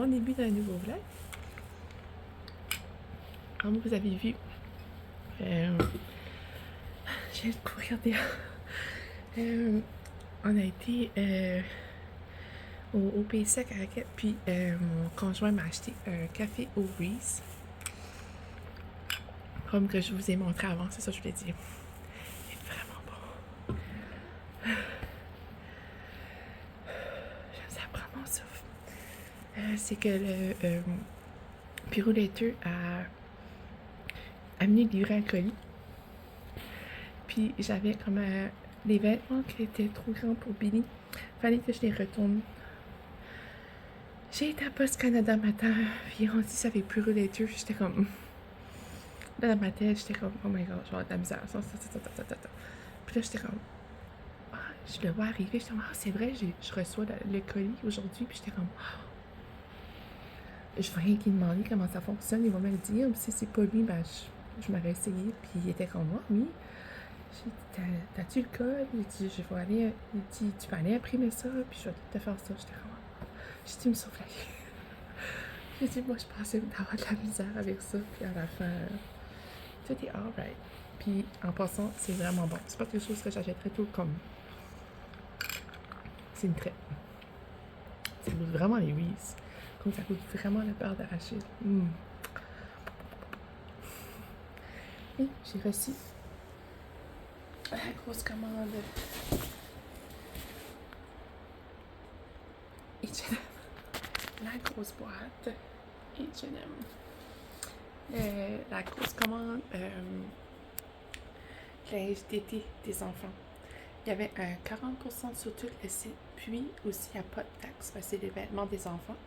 bon début d'un nouveau vlog. Comme vous avez vu, je viens de courir dehors. On a été au PSC à Raquette, puis mon conjoint m'a acheté un café au Reese. Comme que je vous ai montré avant, c'est ça que je voulais dire. Il est vraiment bon. Ça prend mon souffle. C'est que le bureau laiteux a amené livrer un colis. Puis j'avais comme des vêtements qui étaient trop grands pour Billy. Fallait que je les retourne. J'ai été à Post Canada matin, puis on dit ça avait bureau laiteux. J'étais comme. Là, dans ma tête, j'étais comme, oh my god, je vais avoir de la misère. Puis là, j'étais comme, ah, je le vois arriver. J'étais comme, ah, c'est vrai, je reçois le colis aujourd'hui. Puis j'étais comme, ah. Je vais rien qu'il demandait comment ça fonctionne. Il va me le dire. Puis si c'est pas lui, ben, je m'aurais essayé. Puis il était comme, moi, oui. J'ai dit, t'as-tu le code? Il dit, je vais aller. Il dit, tu peux aller imprimer ça, puis je vais te faire ça. J'étais comme, j'ai dit, me souffler. J'ai dit, moi, je pensais d'avoir de la misère avec ça. Puis à la fin, tout est alright. Puis en passant, c'est vraiment bon. C'est pas quelque chose que j'achèterais tout comme. C'est une crêpe. Ça goûte vraiment les Reese. Comme ça goûte vraiment le beurre d'arachide. Et j'ai reçu la grosse commande. H&M. La grosse boîte H&M. La grosse commande linge d'été des enfants. Il y avait un 40% sur tout le site. Puis aussi, il n'y a pas de taxe parce que c'est les vêtements des enfants.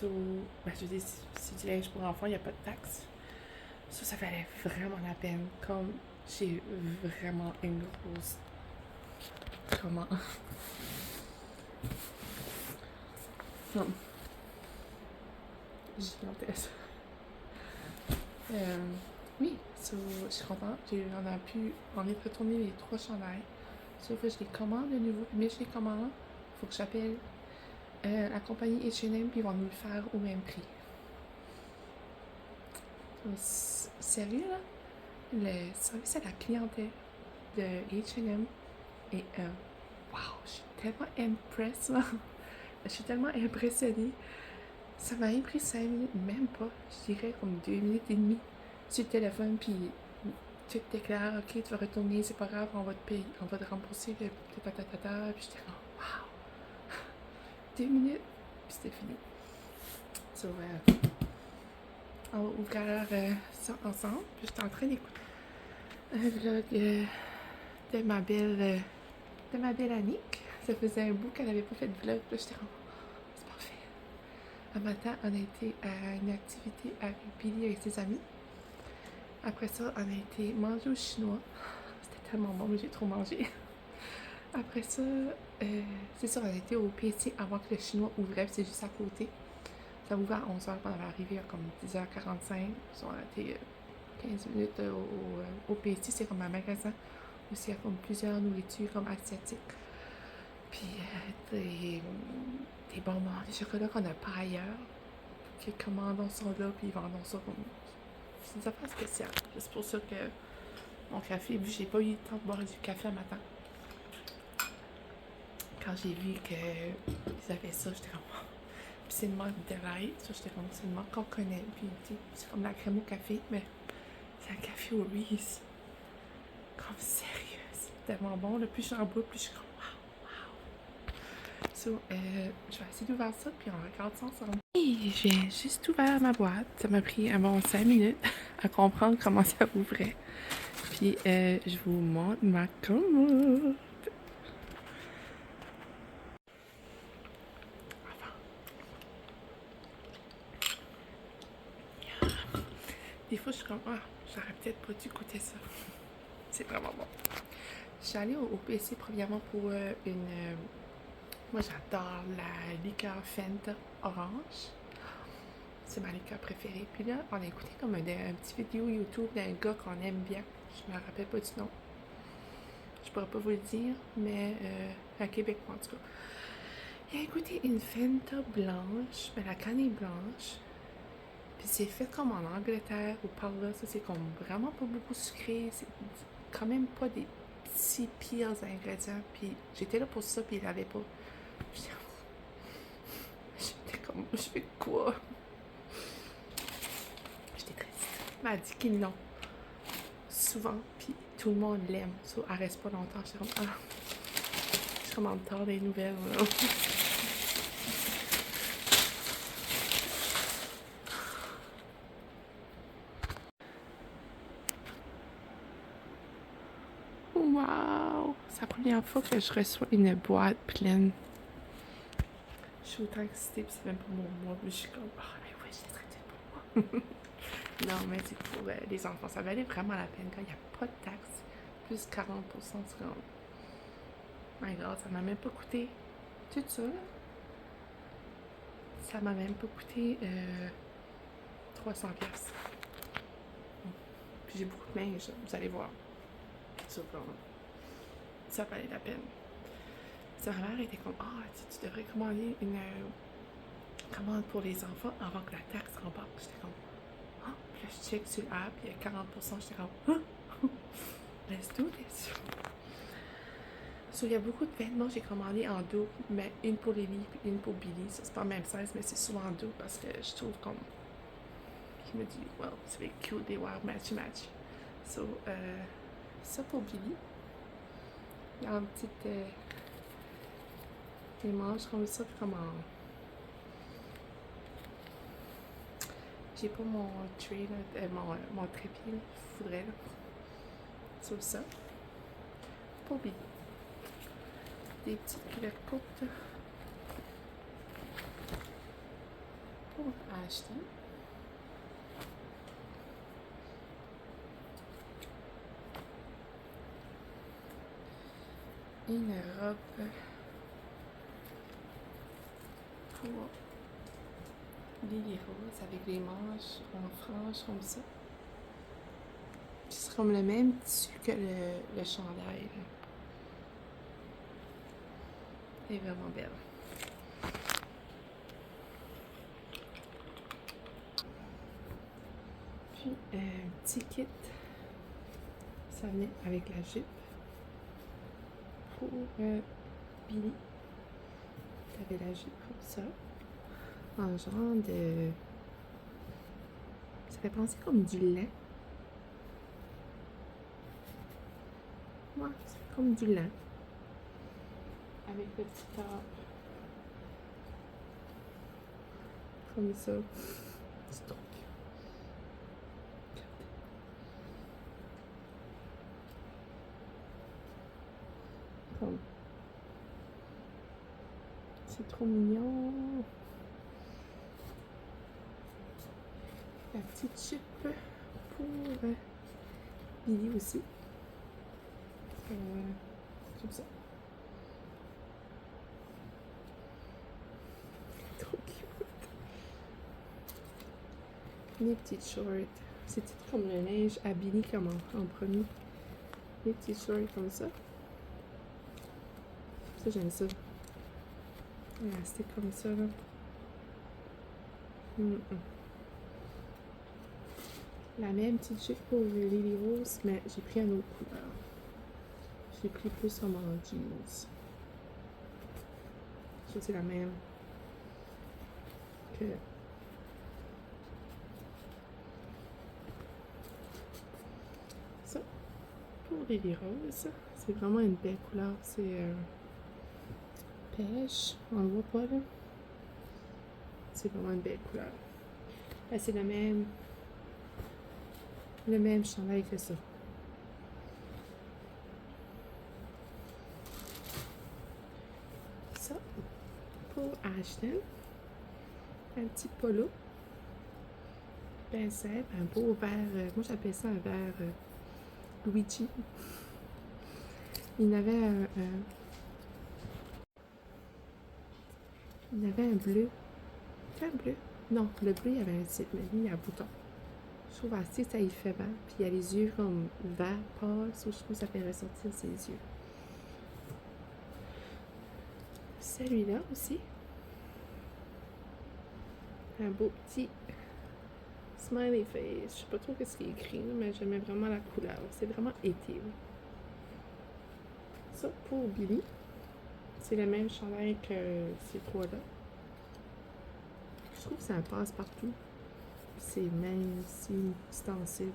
Ben, je veux dire, si c'est du linge pour enfants, il n'y a pas de taxe. Ça valait vraiment la peine. Comme j'ai vraiment une grosse. Comment? Gigantesque. Oui, je suis contente. On est retourné les 3 chandails. Sauf que je les commande de nouveau. Mais je les commande. Il faut que j'appelle la compagnie H&M puis ils vont nous le faire au même prix. Sérieux, là? Le service à la clientèle de H&M est wow, je suis tellement impressée. Je suis tellement impressionnée. Ça m'a pris 5 minutes, même pas. Je dirais comme 2 minutes et demie sur le téléphone, puis tout est clair. Ok, tu vas retourner, c'est pas grave, on va te payer, on va te rembourser. Puis j'étais comme, wow. 2 minutes, puis c'était fini. So, on va ouvrir ça ensemble. Puis j'étais en train d'écouter un vlog de ma belle Annick. Ça faisait un bout qu'elle n'avait pas fait de vlog. Puis j'étais comme, c'est parfait. Un matin, on a été à une activité avec Billy avec ses amis. Après ça, on a été manger au chinois. C'était tellement bon, mais j'ai trop mangé. Après ça, c'est ça, on a été au PC avant que le chinois ouvrait, c'est juste à côté. Ça ouvrait à 11h, on avait arrivé à comme 10h45. On a été 15 minutes au PC, c'est comme un magasin où il y a comme plusieurs nourritures comme asiatiques. Puis des bonbons, des chocolats qu'on n'a pas ailleurs. Les commandants sont là, puis ils vendent ça comme. C'est des affaires spéciales. C'est pour ça que mon café, vu que j'ai pas eu le temps de boire du café le matin. Quand j'ai vu qu'ils avaient ça, j'étais comme. Puis c'est une marque Delight. Ça, j'étais comme, c'est une marque qu'on connaît. Puis c'est comme la crème au café, mais c'est un café au Reese. Comme sérieux, c'est tellement bon. Le plus j'en bois, plus je suis comme wow. So, je vais essayer d'ouvrir ça, puis on regarde ça ensemble. Et j'ai juste ouvert ma boîte. Ça m'a pris un bon 5 minutes à comprendre comment ça ouvrait. Puis je vous montre ma commande. Des fois, je suis comme, ah, j'aurais peut-être pas dû goûter ça. C'est vraiment bon. Je suis allée au PC premièrement pour une. Moi, j'adore la liqueur Fanta orange. C'est ma liqueur préférée. Puis là, on a écouté comme un petit vidéo YouTube d'un gars qu'on aime bien. Je me rappelle pas du nom. Je pourrais pas vous le dire, mais un Québécois en tout cas. Il a goûté une Fanta blanche, mais la canne est blanche. Puis c'est fait comme en Angleterre ou par là, ça c'est comme vraiment pas beaucoup sucré. C'est quand même pas des si pires ingrédients. Puis j'étais là pour ça, puis il l'avait pas. J'étais comme, je fais quoi? J'étais triste. Elle m'a dit qu'ils l'ont souvent, puis tout le monde l'aime. So, elle reste pas longtemps. J'étais comme, ah, je suis comme en retard des nouvelles. Là. Wow! C'est la première fois que je reçois une boîte pleine. Je suis autant excitée, puis c'est même pas pour moi. Puis je suis comme, ah, mais oui, je l'ai traité pour moi. Non, mais c'est pour les enfants. Ça valait vraiment la peine quand il n'y a pas de taxes. Plus 40%, c'est comme, my god, ça m'a même pas coûté tout ça. Ça m'a même pas coûté 300$. Puis j'ai beaucoup de linge, vous allez voir. Ça valait la peine. Ma mère était comme, ah, tu devrais commander une commande pour les enfants avant que la taxe rembarque. J'étais comme, ah, puis là je check sur l'app, il y a 40%. J'étais comme, ah, let's do this. So, il y a beaucoup de vêtements j'ai commandé en double, mais une pour Lily et une pour Billy. Ça, c'est pas le même size, mais c'est souvent en double parce que je trouve comme. Je me dis, well, c'est cute, les voir match. So, ça pour Billy. Il y a une petite. Des manches comme ça, comme en. J'ai pas mon tray, là, mon trépied, là. Faudrait, là. Sur ça. Pour Billy. Des petites culottes courtes. Pour Ashton. Une robe pour Lily Rose avec les manches en franges comme ça. C'est comme le même tissu que le chandail. Là. Elle est vraiment belle. Puis un petit kit. Ça venait avec la jupe. Pour Billy. T'avais la jupe comme ça. En genre de. Ça fait penser comme du lin. Ouais, ça fait comme du lin. Avec le petit top. Comme ça. C'est trop cute. Comme. C'est trop mignon. La petite jupe pour Billy aussi. Comme ça. Trop cute. Les petites shorts. C'est comme le linge à Billy comme en premier. Les petites shorts comme ça. Ça, j'aime ça. Élastique comme ça, là. La même petite jupe pour Lily Rose, mais j'ai pris un autre couleur. J'ai pris plus comme en jeans. Ça, c'est la même que ça. Pour Lily Rose, c'est vraiment une belle couleur. C'est pêche, on le voit pas là. C'est vraiment une belle couleur. Là, c'est le même chandail que ça. Ça, pour Ashton, un petit polo. Ben simple, un beau vert, moi j'appelle ça un vert Luigi. Il y avait un bleu. C'est un bleu? Non, le bleu, il y avait un zip, mais lui, il y a un bouton. Je trouve assez, ça y fait vert. Puis il y a les yeux comme vert pâle, so je trouve que ça fait ressortir ses yeux. celui-là aussi. Un beau petit smiley face. Je sais pas trop ce qu'il est écrit, mais j'aimais vraiment la couleur. C'est vraiment été. Là. Ça, pour Billy, c'est le même chandail que ces trois-là. Je trouve que ça passe partout. C'est mince, c'est extensif.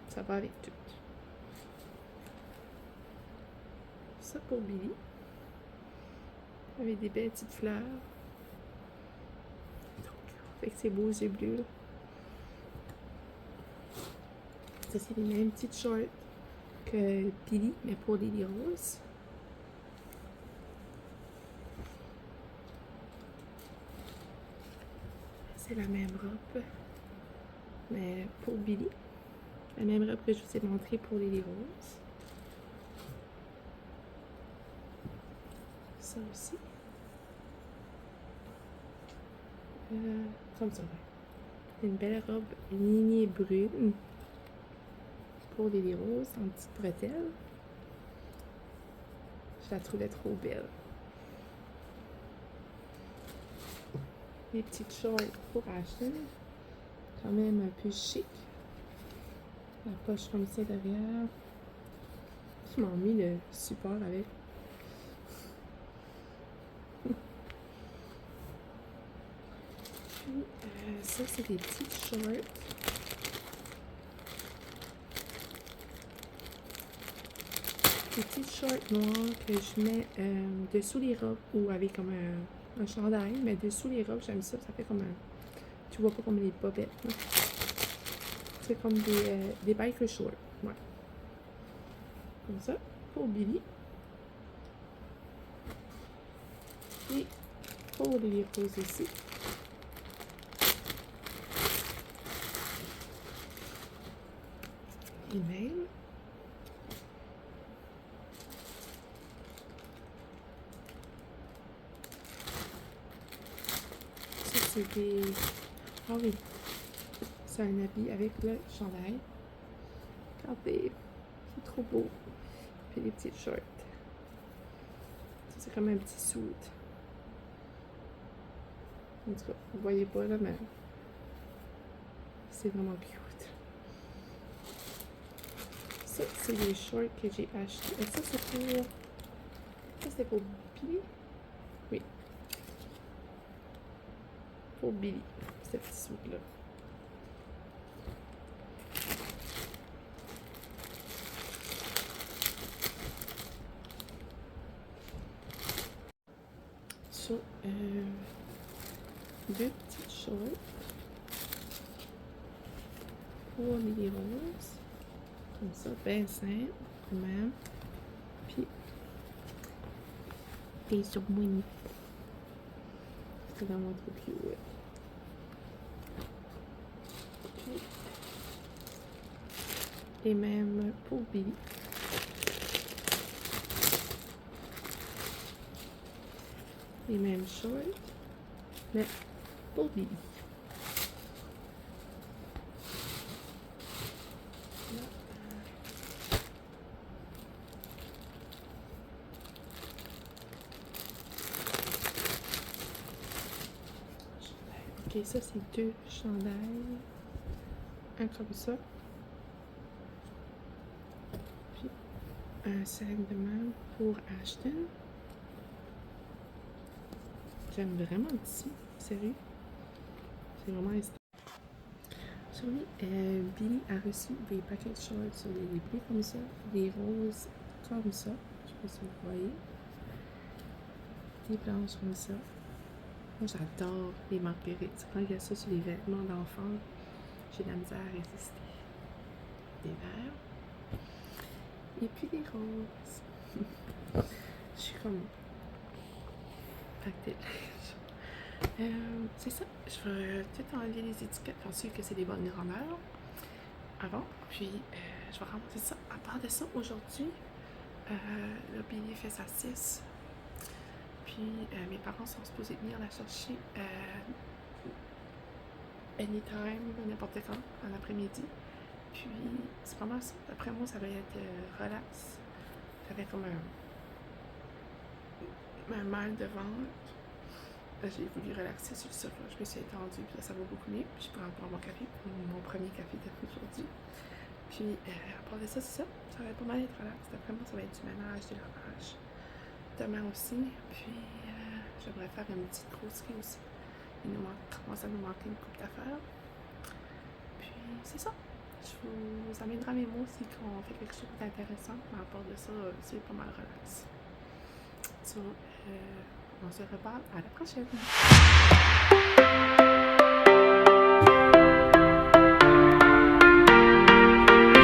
Ça va avec tout. Ça pour Billy. Avec des belles petites fleurs. Donc, avec ses beaux yeux bleus. Là. Ça, c'est les mêmes petites shorts que Billy, mais pour Lily Rose. C'est la même robe, mais pour Billy. La même robe que je vous ai montrée pour Lily Rose. Ça aussi. Comme ça. Une belle robe lignée brune pour Lily Rose en petite bretelle. Je la trouvais trop belle. Les petites shorts pour Ashton. Quand même un peu chic. La poche comme ça derrière. Je m'en mis le support avec. Puis, ça, c'est des petites shorts. Des petites shorts noires que je mets dessous les robes ou avec comme un chandail, mais dessous les robes, j'aime ça. Ça fait comme un. Tu vois pas comme les bobettes. C'est comme des biker shorts. Ouais. Comme ça, pour Billy. Et pour les roses aussi. Et même. Ça, c'est des. Ah oui. C'est un habit avec le chandail. Regardez. C'est trop beau. Puis les petites shorts. Ça, c'est comme un petit suit. En tout cas, vous voyez pas là, mais c'est vraiment cute. Ça, c'est les shorts que j'ai achetés. Et ça, c'est pour. Ça, c'est pour Billy. Oui. Pour Billy, ce petit suit-là. Ça, deux petites shorts pour les roses. Comme ça, bien simple, quand même. Puis, des surmoignés. C'est vraiment trop cute. Puis, les mêmes pour Billy. Les mêmes shorts, mais pour Billy. Ok, ça c'est deux chandails. Un comme ça. Puis un sac de même pour Ashton. J'aime vraiment le tissu, sérieux. C'est vraiment esthétique. Sur lui, Billy a reçu des paquets de shorts sur des bleus comme ça, des roses comme ça. Je sais pas si vous voyez. Des blanches comme ça. Moi, j'adore les marguerites. Quand il y a ça sur les vêtements d'enfants, j'ai de la misère à résister. Des verts. Et puis des roses. Je suis comme pactée. C'est ça. Je vais tout enlever les étiquettes pour sûr que c'est des bonnes grandeurs avant. Puis, je vais ramasser ça. À part de ça, aujourd'hui, le Billy fait sa 6. Puis, mes parents sont supposés venir la chercher anytime, n'importe quand, en après-midi. Puis, c'est pas mal ça. D'après moi, ça va être relax. Ça va être comme ma mal de ventre. J'ai voulu relaxer sur le sofa. Je me suis étendue, puis là, ça va beaucoup mieux. Puis je prends encore mon café, mon premier café d'aujourd'hui. Puis, à part de ça, c'est ça. Ça va pas mal être relax. D'après moi, ça va être du ménage, du lavage. Demain aussi. Puis, j'aimerais faire une petite grosserie aussi. Il nous commence à nous manquer une coupe d'affaires. Puis, c'est ça. Je vous amènerai mes mots si on fait quelque chose d'intéressant. Mais à part de ça, c'est pas mal relax. So, on se reparle à la prochaine.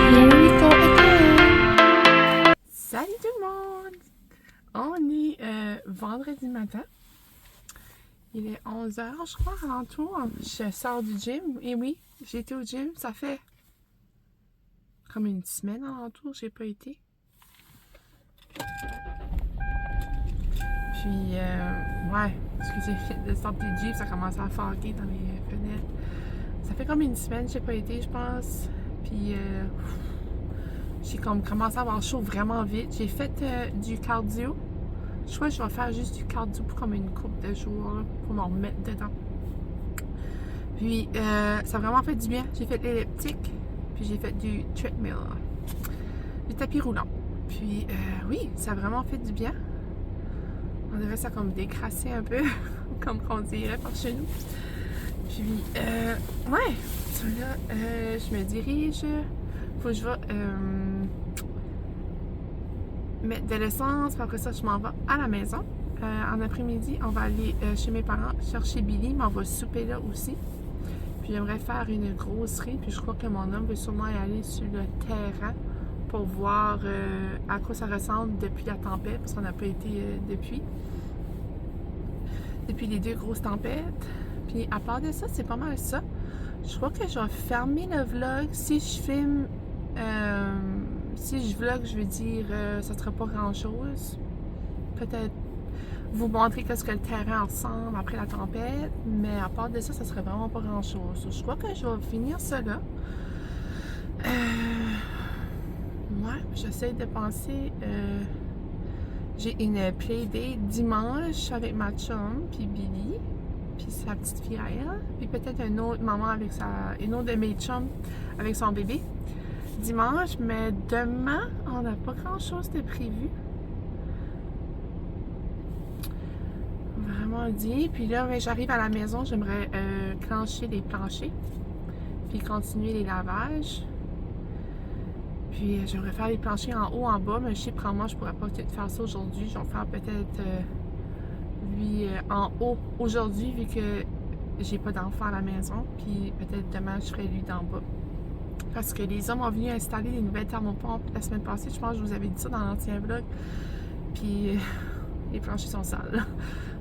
Here we go again. Salut tout le monde! On est vendredi matin. Il est 11h, je crois, alentour. Je sors du gym. Et oui, j'ai été au gym. Ça fait comme une semaine alentour, j'ai pas été. Puis, ouais, excusez, de sortir du Jeep, ça commence à foguer dans les fenêtres. Ça fait comme une semaine que j'ai pas été, je pense. Puis, j'ai comme commencé à avoir chaud vraiment vite. J'ai fait du cardio. Je crois que je vais faire juste du cardio pour comme une couple de jours, là, pour m'en remettre dedans. Puis, ça a vraiment fait du bien. J'ai fait l'elliptique, puis j'ai fait du treadmill, du tapis roulant. Puis, oui, ça a vraiment fait du bien. On dirait ça comme décrassé un peu, comme on dirait par chez nous. Puis, ouais, là, je me dirige. Faut que je vais mettre de l'essence. Puis après ça, je m'en vais à la maison. En après-midi, on va aller chez mes parents chercher Billy, mais on va souper là aussi. Puis j'aimerais faire une grosserie. Puis je crois que mon homme veut sûrement y aller sur le terrain pour voir à quoi ça ressemble depuis la tempête, parce qu'on n'a pas été depuis les deux grosses tempêtes. Puis à part de ça, c'est pas mal ça. Je crois que je vais fermer le vlog. Si je filme, si je vlog, je veux dire, ça sera pas grand chose. Peut-être vous montrer qu'est-ce que le terrain ressemble après la tempête, mais à part de ça, ça serait vraiment pas grand chose. Je crois que je vais finir ça là. Ouais, j'essaie de penser. J'ai une playdate dimanche avec ma chum, puis Billy, puis sa petite fille à elle, puis peut-être une autre maman avec une autre de mes chums avec son bébé. Dimanche, mais demain, on n'a pas grand-chose de prévu. Vraiment dit. Puis là, j'arrive à la maison, j'aimerais clencher les planchers, puis continuer les lavages. Puis j'aimerais faire les planchers en haut, en bas, mais je sais, probablement, je pourrais pas peut-être faire ça aujourd'hui. Je vais faire peut-être lui en haut aujourd'hui, vu que j'ai pas d'enfant à la maison. Puis peut-être demain, je ferai lui d'en bas. Parce que les hommes ont venu installer des nouvelles thermopompes la semaine passée. Je pense que je vous avais dit ça dans l'ancien vlog. Puis les planchers sont sales.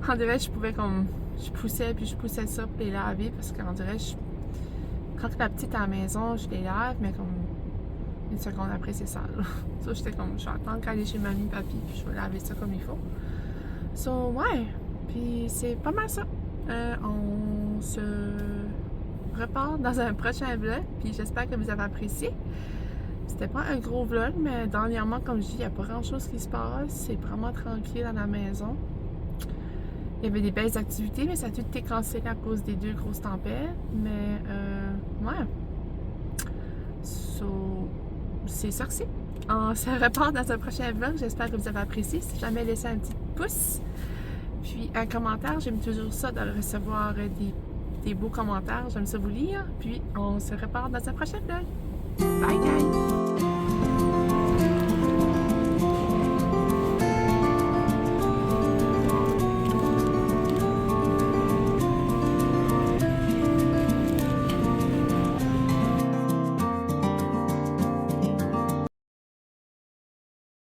En dirait, je pouvais comme... Je poussais ça pour les laver, parce qu'en dirait, quand la petite est à la maison, je les lave, mais comme... Une seconde après, c'est sale. Ça, j'étais comme, je vais attendre qu'elle est chez mamie, papi, puis je vais laver ça comme il faut. So, ouais. Puis c'est pas mal ça. On se repart dans un prochain vlog, puis j'espère que vous avez apprécié. C'était pas un gros vlog, mais dernièrement, comme je dis, il n'y a pas grand-chose qui se passe. C'est vraiment tranquille à la maison. Il y avait des belles activités, mais ça a tout été cancellé à cause des deux grosses tempêtes. Mais, ouais. So... c'est ça que c'est. On se repart dans un prochain vlog. J'espère que vous avez apprécié. Si jamais, laissez un petit pouce. Puis un commentaire. J'aime toujours ça de recevoir des beaux commentaires. J'aime ça vous lire. Puis on se repart dans un prochain vlog.